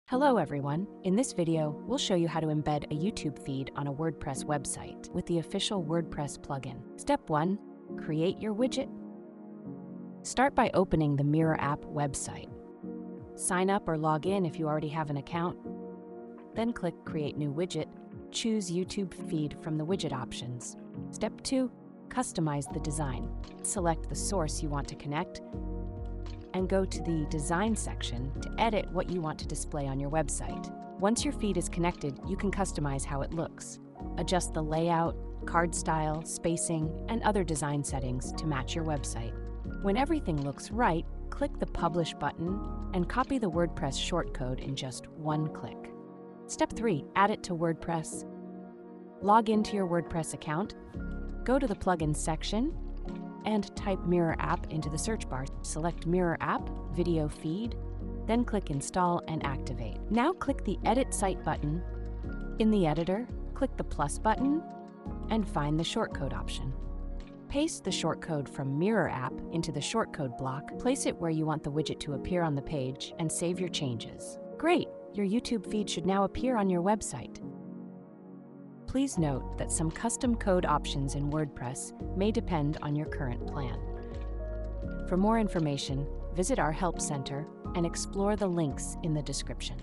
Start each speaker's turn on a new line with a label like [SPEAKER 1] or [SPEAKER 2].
[SPEAKER 1] Hello everyone. In this video, we'll show you how to embed a YouTube feed on a WordPress website with the official WordPress plugin. Step 1. Create your widget. Start by opening the Mirror app website. Sign up or log in if you already have an account. Then click Create New Widget. Choose YouTube feed from the widget options. Step 2. Customize the design. Select the source you want to connect and go to the Design section to edit what you want to display on your website. Once your feed is connected, you can customize how it looks. Adjust the layout, card style, spacing, and other design settings to match your website. When everything looks right, click the Publish button and copy the WordPress shortcode in just one click. Step 3. Add it to WordPress. Log into your WordPress account, go to the Plugins section, and type Mirror app into the search bar. Select Mirror app, video feed, then click Install and Activate. Now click the Edit Site button. In the editor, click the plus button and find the shortcode option. Paste the shortcode from Mirror app into the shortcode block, place it where you want the widget to appear on the page, and save your changes. Great! Your YouTube feed should now appear on your website. Please note that some custom code options in WordPress may depend on your current plan. For more information, visit our Help Center and explore the links in the description.